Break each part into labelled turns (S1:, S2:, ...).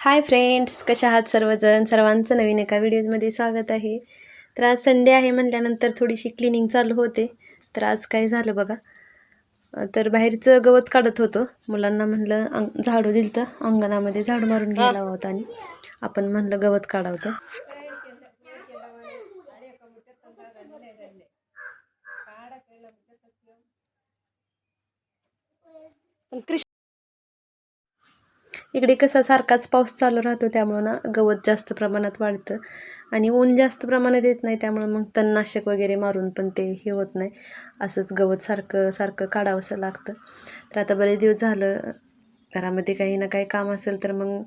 S1: Hi friends, कशा आहात सर्वजण? सर्वांचं नवीन एका व्हिडिओमध्ये स्वागत आहे. तर आज संडे आहे म्हटल्यानंतर थोडीशी क्लिनिंग चालू होते. तर आज काय झालं बघा, तर बाहेरचं गवत काढत होतो. मुलांना म्हणलं झाडू दिलं तर अंगणामध्ये झाडू मारून घ्यायला होता आणि आपण म्हणलं गवत काढावं. इकडे कसा सारखाच पाऊस चालू राहतो, त्यामुळं ना गवत जास्त प्रमाणात वाढतं आणि ऊन जास्त प्रमाणात येत नाही, त्यामुळं मग तणनाशक वगैरे मारून पण ते हे होत नाही. असंच गवत सारखं सारखं काढावंसं लागतं. तर आता बरेच दिवस झालं घरामध्ये काही ना काही काम असेल तर मग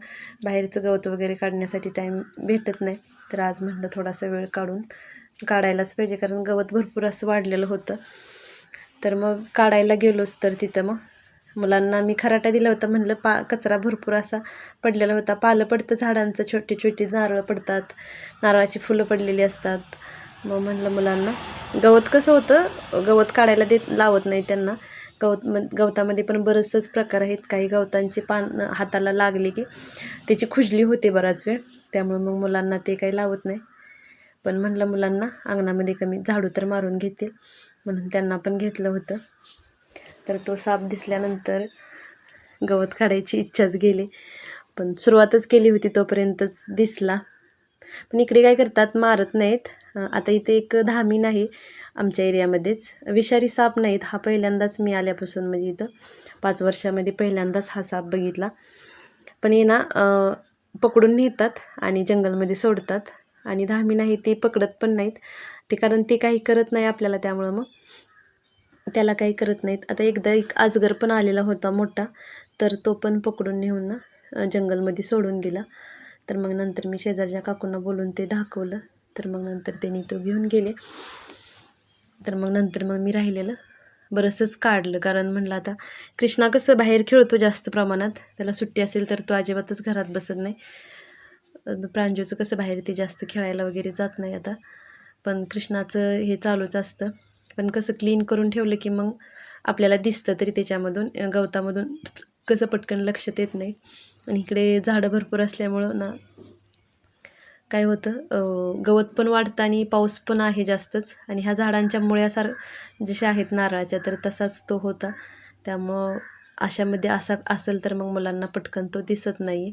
S1: बाहेरचं गवत वगैरे काढण्यासाठी टाईम भेटत नाही. तर आज म्हटलं थोडासा वेळ काढून काढायलाच पाहिजे, कारण गवत भरपूर असं वाढलेलं होतं. तर मग काढायला गेलोच तर तिथं मग मुलांना मी खराटा दिला होता. म्हणलं कचरा भरपूर असा पडलेला होता. पालं पडतं झाडांचं, छोटी छोटी नारळ पडतात, नारळाची फुलं पडलेली असतात. मग म्हणलं मुलांना गवत कसं होतं, गवत काढायला लावत नाही त्यांना. गवतामध्ये पण बरेचसेच प्रकार आहेत. काही गवतांची पान हाताला लागली की त्याची खुजली होते बराच वेळ, त्यामुळे मग मुलांना ते काही लावत नाही. पण म्हणलं मुलांना अंगणामध्ये कमी झाडू तर मारून घेतील, म्हणून त्यांना पण घेतलं होतं. तर तो साप दिसल्यानंतर गवत काढायची इच्छाच गेली, पण सुरुवातच केली होती तोपर्यंतच दिसला. पण इकडे काय करतात, मारत नाहीत. आता इथे एक धामीण आहे आमच्या एरियामध्येच, विषारी साप नाहीत. हा पहिल्यांदाच मी आल्यापासून, म्हणजे इथं 5 वर्षामध्ये पहिल्यांदाच हा साप बघितला. पण हे ना पकडून नेतात आणि जंगलमध्ये सोडतात, आणि धामीण आहे ती पकडत पण नाहीत ते, कारण ते काही करत नाही आपल्याला, त्यामुळं मग त्याला काही करत नाहीत. आता एकदा एक अजगर पण आलेला होता मोठा, तर तो पण पकडून नेऊन ना जंगलमध्ये सोडून दिला. तर मग नंतर मी शेजारच्या काकूंना बोलून ते दाखवलं, तर मग नंतर त्यांनी तो घेऊन गेले. तर मग नंतर मग मी राहिलेलं बरंचंच काढलं, कारण म्हणलं आता कृष्णा कसं बाहेर खेळतो जास्त प्रमाणात, त्याला सुट्टी असेल तर तो अजिबातच घरात बसत नाही. प्रांजूचं कसं बाहेर ते जास्त खेळायला वगैरे जात नाही आता, पण कृष्णाचं हे चालूच असतं. पण कसं क्लीन करून ठेवलं की मग आपल्याला दिसतं तरी त्याच्यामधून, गवतामधून कसं पटकन लक्षात येत नाही. आणि इकडे झाडं भरपूर असल्यामुळं ना काय होतं, गवत पण वाढतं आणि पाऊस पण आहे जास्तच, आणि ह्या झाडांच्या मुळ्या जशा आहेत नारळाच्या, तर तसाच तो होता. त्यामुळं अशामध्ये असेल तर मग मुलांना पटकन तो दिसत नाही.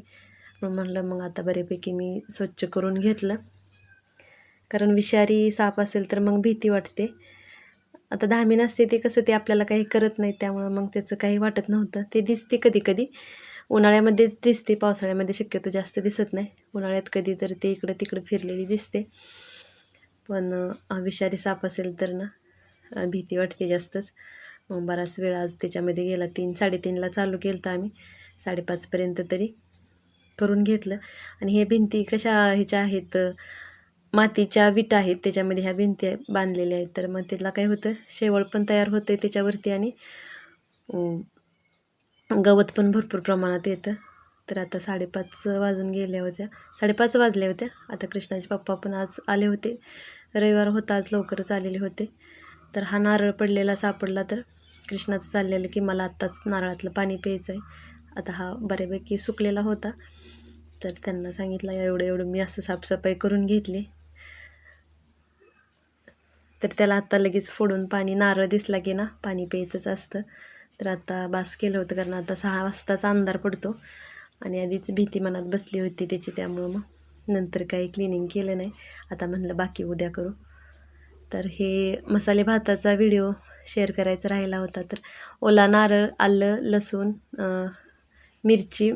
S1: मग म्हणलं मग आता बऱ्यापैकी मी स्वच्छ करून घेतलं, कारण विषारी साप असेल तर मग भीती वाटते. आता धामीण असते ते कसं ते आपल्याला काही करत नाही, त्यामुळं मग त्याचं काही वाटत नव्हतं. ते दिसते कधी कधी, उन्हाळ्यामध्येच दिसते, पावसाळ्यामध्ये शक्यतो जास्त दिसत नाही. उन्हाळ्यात कधी तर ते इकडं तिकडं फिरलेली दिसते. पण विषारी साप असेल तर ना भीती वाटते जास्तच. मग बराच वेळ आज त्याच्यामध्ये गेला. 3-3:30ला चालू केलं तर आम्ही 5:30पर्यंत तरी करून घेतलं. आणि हे भिंती कशा ह्याच्या आहेत, मातीच्या विटा आहेत, त्याच्यामध्ये ह्या भिंती बांधलेल्या आहेत. तर मग त्याला काय होतं, शेवळ पण तयार होते त्याच्यावरती, आणि गवत पण भरपूर प्रमाणात येतं. तर आता 5:30 वाजून गेल्या होत्या, 5:30 वाजल्या होत्या. आता कृष्णाचे पप्पा पण आज आले होते, रविवार होता आज, लवकरच आलेले होते. तर हा नारळ पडलेला सापडला, तर कृष्णाचं चाललेलं की मला आत्ताच नारळातलं पाणी प्यायचं आहे. आता हा बऱ्यापैकी सुकलेला होता, तर त्यांना सांगितलं एवढं एवढं मी असं साफसफाई करून घेतली. तर त्याला आत्ता लगेच फोडून पाणी, नारळ दिसला की ना पाणी प्यायचंच असतं. तर आता बास केलं होतं, कारण आता 6 वाजताचा अंधार पडतो आणि आधीच भीती मनात बसली होती त्याची, त्यामुळं मग नंतर काही क्लिनिंग केलं नाही. आता म्हणलं बाकी उद्या करू. तर हे मसाले भाताचा व्हिडिओ शेअर करायचा राहिला होता. तर ओला नारळ, आलं, लसूण, मिरची,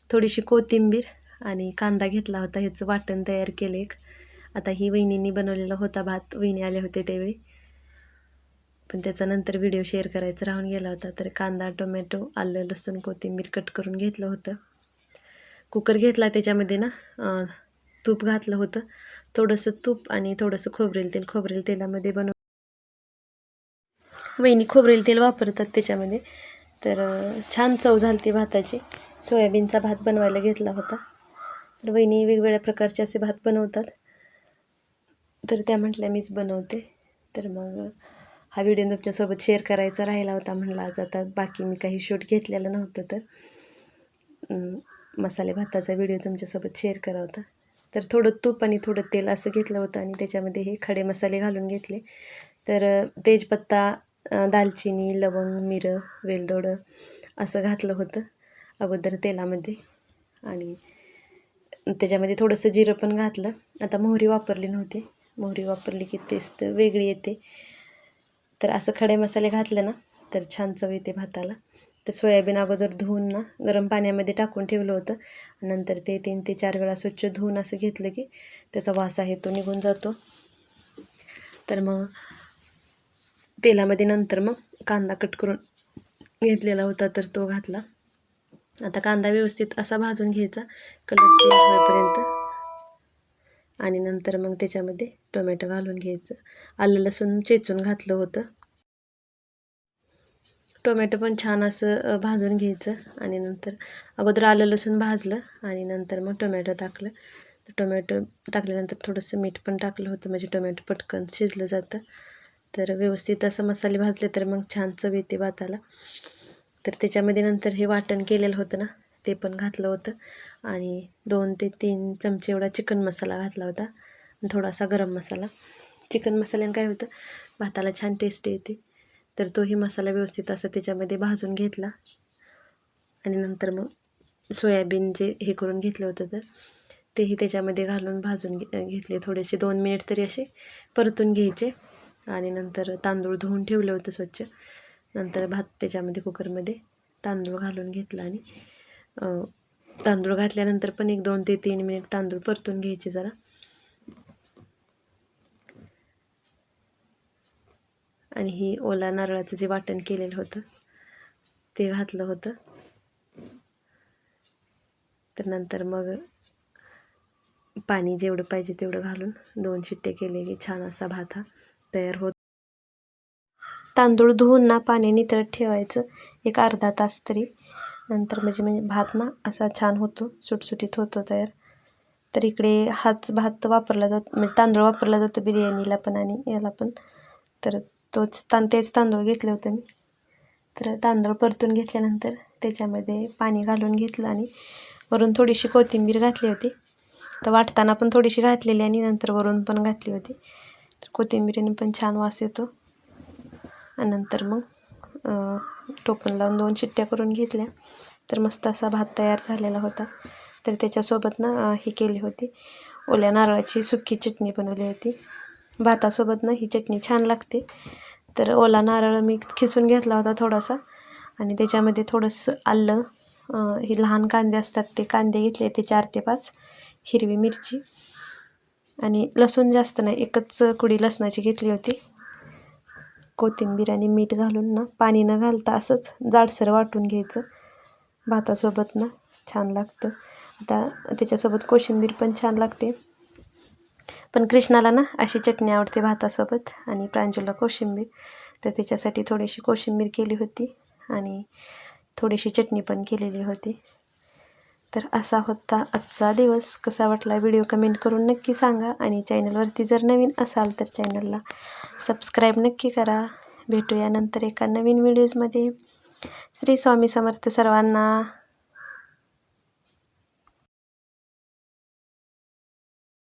S1: थोडीशी कोथिंबीर आणि कांदा घेतला होता, ह्याचं वाटण तयार केलं एक. आता ही वहिनींनी बनवलेला होता भात, वहिनी आले होते त्यावेळी, पण त्याचा नंतर व्हिडिओ शेअर करायचा राहून गेला होता. तर कांदा, टोमॅटो, आलं, लसूण, कोथिंबीर कट करून घेतलं होतं. कुकर घेतला, त्याच्यामध्ये ना तूप घातलं होतं, थोडंसं तूप आणि थोडंसं खोबरेल तेलामध्ये वहिनी खोबरेल तेल वापरतात त्याच्यामध्ये. तर छान चव झाली ती भाताची. सोयाबीनचा भात बनवायला घेतला होता. तर वहिनी वेगवेगळ्या प्रकारचे असे भात बनवतात, तर त्या म्हटल्या मीच बनवते. तर मग हा व्हिडिओ तुमच्यासोबत शेअर करायचा राहिला होता. म्हणलं आज आता बाकी मी काही शूट घेतलेलं नव्हतं, तर मसाले भाताचा व्हिडिओ तुमच्यासोबत शेअर करा होता. तर थोडं तूप आणि थोडं तेल असं घेतलं होतं आणि त्याच्यामध्ये हे खडे मसाले घालून घेतले. तर तेजपत्ता, दालचिनी, लवंग, मिरं, वेलदोडं असं घातलं होतं अगोदर तेलामध्ये आणि त्याच्यामध्ये थोडंसं जिरं पण घातलं. आता मोहरी वापरली नव्हती, मोहरी वापरली की टेस्ट वेगळी येते. तर असं खडे मसाले घातले ना तर छान चव येते भाताला. तर सोयाबीन अगोदर धुवून ना गरम पाण्यामध्ये टाकून ठेवलं होतं. नंतर ते 3 ते 4 वेळा स्वच्छ धुवून असं घेतलं की त्याचा वास आहे तो निघून जातो. तर मग तेलामध्ये नंतर मग कांदा कट करून घेतलेला होता तर तो घातला. आता कांदा व्यवस्थित असा भाजून घ्यायचा कलर चेंज होईपर्यंत आणि नंतर मग त्याच्यामध्ये टोमॅटो घालून घ्यायचं. आलं लसूण चेचून घातलं होतं. टोमॅटो पण छान असं भाजून घ्यायचं आणि नंतर अगोदर आलं लसूण भाजलं आणि नंतर मग टोमॅटो टाकलं. तर टोमॅटो टाकल्यानंतर थोडंसं मीठ पण टाकलं होतं म्हणजे टोमॅटो पटकन शिजलं जातं. तर व्यवस्थित असं मसाले भाजले तर मग छान चव येते भाताला. तर त्याच्यामध्ये नंतर हे वाटण केलेलं होतं ना ते पण घातलं होतं आणि 2 ते 3 चमचे एवढा चिकन मसाला घातला होता आणि थोडासा गरम मसाला. चिकन मसाल्याने काय होतं भाताला छान टेस्ट येते. तर तोही मसाला व्यवस्थित असा त्याच्यामध्ये भाजून घेतला आणि नंतर मग सोयाबीन जे हे करून घेतलं होतं तर तेही त्याच्यामध्ये घालून भाजून घेतले. थोडेसे 2 मिनिट तरी असे परतून घ्यायचे आणि नंतर तांदूळ धुवून ठेवलं होतं स्वच्छ. नंतर भात त्याच्यामध्ये कुकरमध्ये तांदूळ घालून घेतला आणि तांदूळ घातल्यानंतर पण एक 2 ते 3 मिनिट तांदूळ परतून घ्यायचे जरा आणि ही ओला नारळाचं जे वाटण केलेलं होतं ते घातलं होतं. तर नंतर मग पाणी जेवढं पाहिजे तेवढं घालून 2 शिट्टे केले की छान असा भात हा तयार होतो. तांदूळ धुवून ना पाणी नितळत ठेवायचं एक अर्धा तास तरी. नंतर म्हणजे भात ना असा छान होतो, सुटसुटीत होतो तयार. तर इकडे हाच भात वापरला जातो म्हणजे तांदूळ वापरला जातो बिर्याणीला पण आणि याला पण. तर तेच तांदूळ घेतले होते मी. तर तांदूळ परतून घेतल्यानंतर त्याच्यामध्ये पाणी घालून घेतलं आणि वरून थोडीशी कोथिंबीर घातली होती. तर वाटताना पण थोडीशी घातलेली आणि नंतर वरून पण घातली होती. तर कोथिंबीरीने पण छान वास येतो. आणि नंतर मग टोपण लावून 2 शिट्ट्या करून घेतल्या तर मस्त असा भात तयार झालेला होता. तर त्याच्यासोबत ना ही केली होती ओल्या नारळाची सुकी चटणी बनवली होती. भातासोबत ना ही चटणी छान लागते. तर ओला नारळ मी खिसून घेतला होता थोडासा आणि त्याच्यामध्ये थोडंसं आलं, हे लहान कांदे असतात ते कांदे घेतले ते 4 ते 5, हिरवी मिरची आणि लसूण जास्त नाही, एकच कुडी लसणाची घेतली होती. कोथिंबीर आणि मीठ घालून ना पाणी न घालता असंच जाडसर वाटून घ्यायचं. भातासोबत ना छान लागतं. आता त्याच्यासोबत कोशिंबीर पण छान लागते. पण कृष्णाला ना अशी चटणी आवडते भातासोबत आणि प्रांजूला कोशिंबीर. तर त्याच्यासाठी थोडीशी कोशिंबीर केली होती आणि थोडीशी चटणी पण केलेली होती. तर असा होता आजचा दिवस. कसा वाटला व्हिडिओ कमेंट करून नक्की सांगा आणि चॅनलवरती जर नवीन असाल तर चॅनलला सबस्क्राईब नक्की करा. भेटूया नंतर एका नवीन व्हिडिओजमध्ये. श्री स्वामी समर्थ सर्वांना.